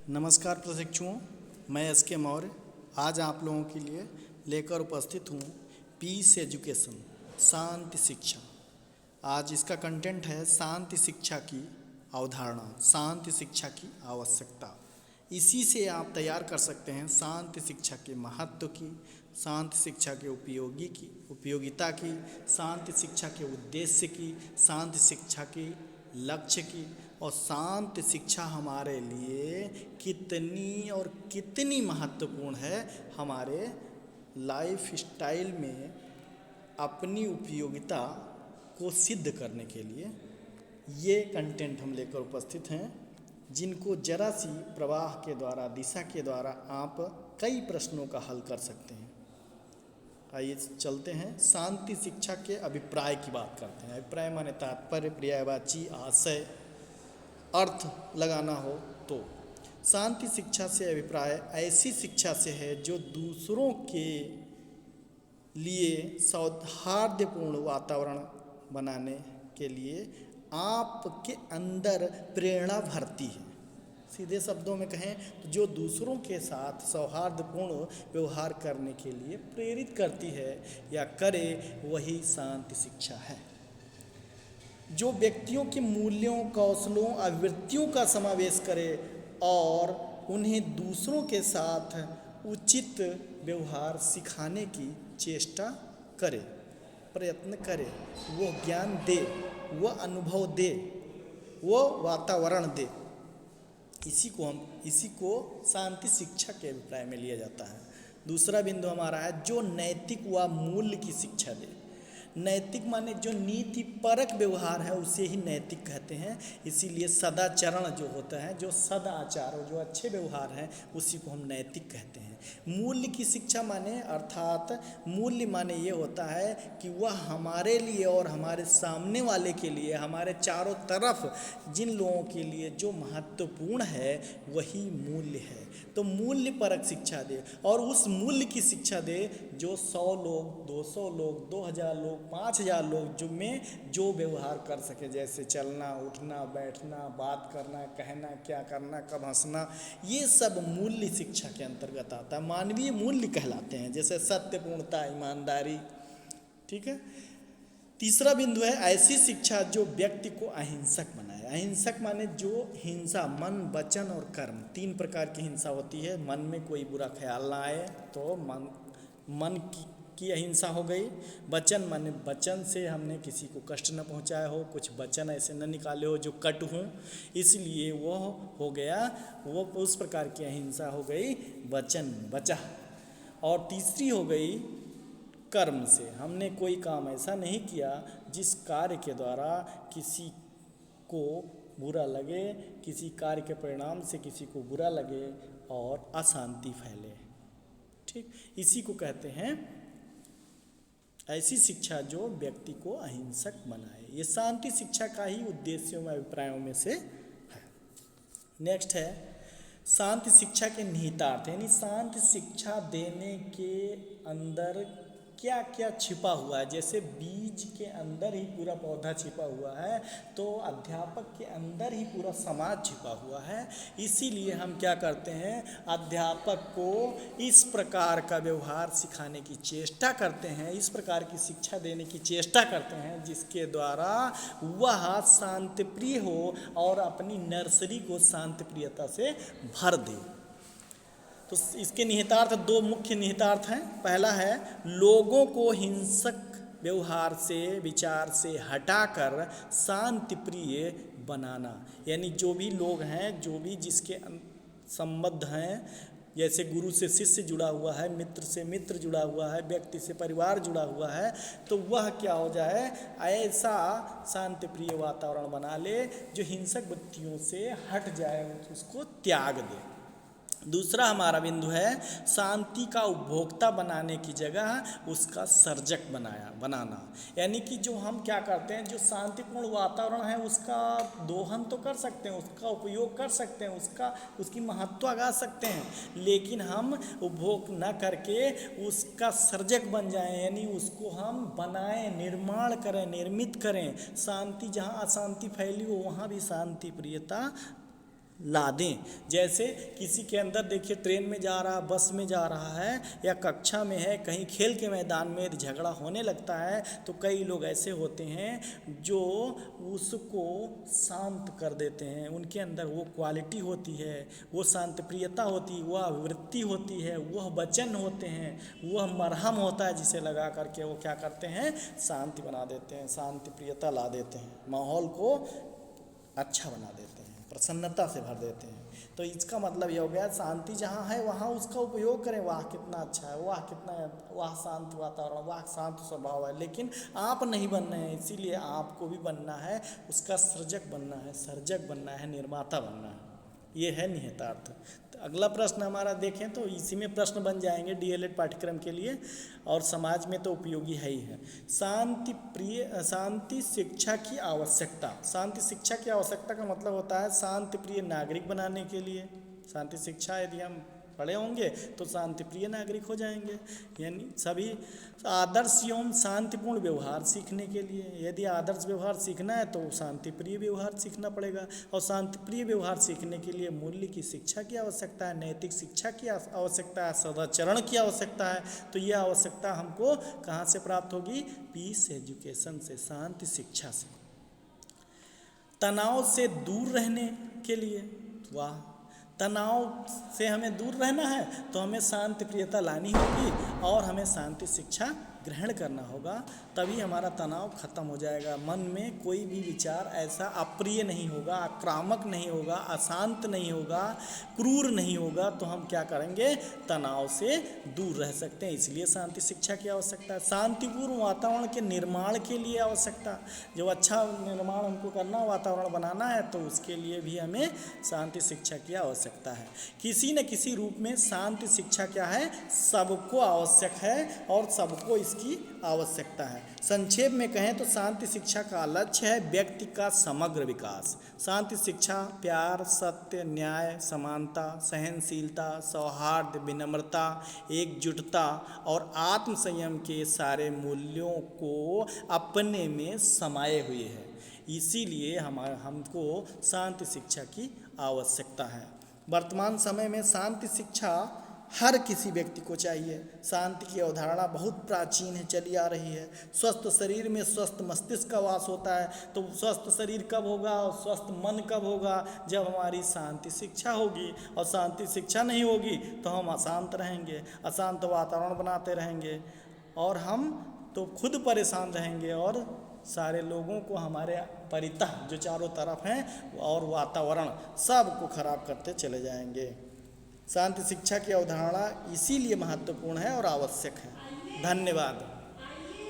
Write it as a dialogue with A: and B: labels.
A: नमस्कार प्रशिक्षुओं, मैं एस के मौर्य आज आप लोगों के लिए लेकर उपस्थित हूँ पीस एजुकेशन शांति शिक्षा। आज इसका कंटेंट है शांति शिक्षा की अवधारणा, शांति शिक्षा की आवश्यकता। इसी से आप तैयार कर सकते हैं शांति शिक्षा के महत्व की, शांति शिक्षा के उपयोगिता की, शांति शिक्षा के उद्देश्य की, शांति शिक्षा की लक्ष्य की, और शांति शिक्षा हमारे लिए कितनी महत्वपूर्ण है हमारे लाइफ स्टाइल में अपनी उपयोगिता को सिद्ध करने के लिए। ये कंटेंट हम लेकर उपस्थित हैं जिनको जरा सी प्रवाह के द्वारा, दिशा के द्वारा आप कई प्रश्नों का हल कर सकते हैं। आइए चलते हैं, शांति शिक्षा के अभिप्राय की बात करते हैं। अभिप्राय माने तात्पर्य, पर्यायवाची, आशय, अर्थ लगाना हो तो। शांति शिक्षा से अभिप्राय ऐसी शिक्षा से है जो दूसरों के लिए सौहार्दपूर्ण वातावरण बनाने के लिए आपके अंदर प्रेरणा भरती है। सीधे शब्दों में कहें तो जो दूसरों के साथ सौहार्दपूर्ण व्यवहार करने के लिए प्रेरित करती है या करे, वही शांति शिक्षा है। जो व्यक्तियों के मूल्यों, कौशलों, अभिवृत्तियों का समावेश करे और उन्हें दूसरों के साथ उचित व्यवहार सिखाने की चेष्टा करे, प्रयत्न करे, वो ज्ञान दे, वो अनुभव दे, वो वातावरण दे, इसी को शांति शिक्षा के अभिप्राय में लिया जाता है। दूसरा बिंदु हमारा है जो नैतिक व मूल्य की शिक्षा दे। नैतिक माने जो नीति परक व्यवहार है उसे ही नैतिक कहते हैं। इसीलिए सदाचरण जो होता है, जो सदाचार, जो अच्छे व्यवहार हैं, उसी को हम नैतिक कहते हैं। मूल्य की शिक्षा माने, अर्थात मूल्य माने ये होता है कि वह हमारे लिए और हमारे सामने वाले के लिए, हमारे चारों तरफ जिन लोगों के लिए जो महत्वपूर्ण है वही मूल्य है। तो मूल्य परक शिक्षा दे, और उस मूल्य की शिक्षा दे जो 100 लोग, 200 लोग, 2000 लोग, 5000 लोग जो व्यवहार कर सके, जैसे चलना, उठना, बैठना, बात करना, कहना, क्या करना, कब हंसना, ये सब मूल्य शिक्षा के अंतर्गत आता है। मानवीय मूल्य कहलाते हैं, जैसे सत्य, पूर्णता, ईमानदारी। ठीक है। तीसरा बिंदु है ऐसी शिक्षा जो व्यक्ति को अहिंसक बनाए। अहिंसक माने जो हिंसा, मन, वचन और कर्म, 3 प्रकार की हिंसा होती है। मन में कोई बुरा ख्याल ना आए तो मन की अहिंसा हो गई। वचन माने वचन से हमने किसी को कष्ट न पहुंचाया हो, कुछ वचन ऐसे न निकाले हो जो कटु हों, इसलिए वो हो गया, वो उस प्रकार की अहिंसा हो गई, वचन बचा। और तीसरी हो गई कर्म से, हमने कोई काम ऐसा नहीं किया जिस कार्य के द्वारा किसी को बुरा लगे, किसी कार्य के परिणाम से किसी को बुरा लगे और अशांति फैले। ठीक, इसी को कहते हैं ऐसी शिक्षा जो व्यक्ति को अहिंसक बनाए। ये शांति शिक्षा का ही उद्देश्यों में, अभिप्रायों में से है। नेक्स्ट है शांति शिक्षा के निहितार्थ, यानी शांति शिक्षा देने के अंदर क्या क्या छिपा हुआ है। जैसे बीज के अंदर ही पूरा पौधा छिपा हुआ है, तो अध्यापक के अंदर ही पूरा समाज छिपा हुआ है। इसीलिए हम क्या करते हैं, अध्यापक को इस प्रकार का व्यवहार सिखाने की चेष्टा करते हैं, इस प्रकार की शिक्षा देने की चेष्टा करते हैं जिसके द्वारा वह शांतिप्रिय हो और अपनी नर्सरी को शांतिप्रियता से भर दे। तो इसके निहितार्थ, 2 मुख्य निहितार्थ हैं। पहला है लोगों को हिंसक व्यवहार से, विचार से हटाकर शांति प्रिय बनाना। यानी जो भी लोग हैं, जो भी जिसके संबद्ध हैं, जैसे गुरु से शिष्य जुड़ा हुआ है, मित्र से मित्र जुड़ा हुआ है, व्यक्ति से परिवार जुड़ा हुआ है, तो वह क्या हो जाए, ऐसा शांति प्रिय वातावरण बना ले जो हिंसक वृत्तियों से हट जाए, उसको त्याग दे। दूसरा हमारा बिंदु है शांति का उपभोक्ता बनाने की जगह उसका सर्जक बनाना। यानी कि जो हम क्या करते हैं, जो शांतिपूर्ण वातावरण है उसका दोहन तो कर सकते हैं, उसका उपयोग कर सकते हैं, उसकी महत्व गा सकते हैं, लेकिन हम उपभोग न करके उसका सर्जक बन जाएं, यानी उसको हम बनाएं, निर्माण करें, निर्मित करें। शांति, जहाँ अशांति फैली हो वहाँ भी शांति प्रियता ला दें। जैसे किसी के अंदर देखिए ट्रेन में जा रहा, बस में जा रहा है या कक्षा में है, कहीं खेल के मैदान में झगड़ा होने लगता है, तो कई लोग ऐसे होते हैं जो उसको शांत कर देते हैं। उनके अंदर वो क्वालिटी होती है, वो शांत प्रियता होती है, वह वृत्ति होती है, वह वचन होते हैं, वह मरहम होता है जिसे लगा करके वो क्या करते हैं, शांति बना देते हैं, शांति प्रियता ला देते हैं, माहौल को अच्छा बना देते हैं, प्रसन्नता से भर देते हैं। तो इसका मतलब ये हो गया, शांति जहाँ है वहाँ उसका उपयोग करें। वाह कितना अच्छा है, वाह कितना, वाह शांत वातावरण, वाह शांत स्वभाव है। लेकिन आप नहीं बन रहे हैं, इसीलिए आपको भी बनना है, उसका सृजक बनना है, सर्जक बनना है, निर्माता बनना है। ये है निहितार्थ। तो अगला प्रश्न हमारा देखें तो इसी में प्रश्न बन जाएंगे डीएलएड पाठ्यक्रम के लिए, और समाज में तो उपयोगी है ही है। शांति शिक्षा की आवश्यकता। शांति शिक्षा की आवश्यकता का मतलब होता है शांति प्रिय नागरिक बनाने के लिए। शांति शिक्षा यदि हम पढ़े होंगे तो शांति प्रिय नागरिक हो जाएंगे, यानी सभी आदर्श एवं शांतिपूर्ण व्यवहार सीखने के लिए। यदि आदर्श व्यवहार सीखना है तो शांति प्रिय व्यवहार सीखना पड़ेगा, और शांति प्रिय व्यवहार सीखने के लिए मूल्य की शिक्षा की आवश्यकता है, नैतिक शिक्षा की आवश्यकता है, सदाचरण की आवश्यकता है। तो यह आवश्यकता हमको कहाँ से प्राप्त होगी? पीस एजुकेशन से, शांति शिक्षा से। तनाव से दूर रहने के लिए, वाह, तनाव से हमें दूर रहना है तो हमें शांति प्रियता लानी होगी और हमें शांति शिक्षा ग्रहण करना होगा, तभी हमारा तनाव खत्म हो जाएगा। मन में कोई भी विचार ऐसा अप्रिय नहीं होगा, आक्रामक नहीं होगा, अशांत नहीं होगा, क्रूर नहीं होगा, तो हम क्या करेंगे? तनाव से दूर रह सकते हैं। इसलिए शांति शिक्षा की आवश्यकता है। शांतिपूर्ण वातावरण के निर्माण के लिए आवश्यकता, जब अच्छा निर्माण हमको करना, वातावरण बनाना है, तो उसके लिए भी हमें शांति शिक्षा की आवश्यकता है। किसी न किसी रूप में शांति शिक्षा क्या है? सबको आवश्यक है और सबको की आवश्यकता है। संक्षेप में कहें तो शांति शिक्षा का लक्ष्य है व्यक्ति का समग्र विकास। शांति शिक्षा प्यार, सत्य, न्याय, समानता, सहनशीलता, सौहार्द, विनम्रता, एकजुटता और आत्म संयम के सारे मूल्यों को अपने में समाये हुए है। इसीलिए हमको शांति शिक्षा की आवश्यकता है। वर्तमान समय में शांति शिक्षा हर किसी व्यक्ति को चाहिए। शांति की अवधारणा बहुत प्राचीन है, चली आ रही है। स्वस्थ शरीर में स्वस्थ मस्तिष्क का वास होता है, तो स्वस्थ शरीर कब होगा और स्वस्थ मन कब होगा? जब हमारी शांति शिक्षा होगी। और शांति शिक्षा नहीं होगी तो हम अशांत रहेंगे, अशांत वातावरण बनाते रहेंगे और हम तो खुद परेशान रहेंगे और सारे लोगों को, हमारे परितः जो चारों तरफ हैं और वातावरण, सब को खराब करते चले जाएंगे। शांति शिक्षा की अवधारणा इसीलिए महत्वपूर्ण है और आवश्यक है। धन्यवाद।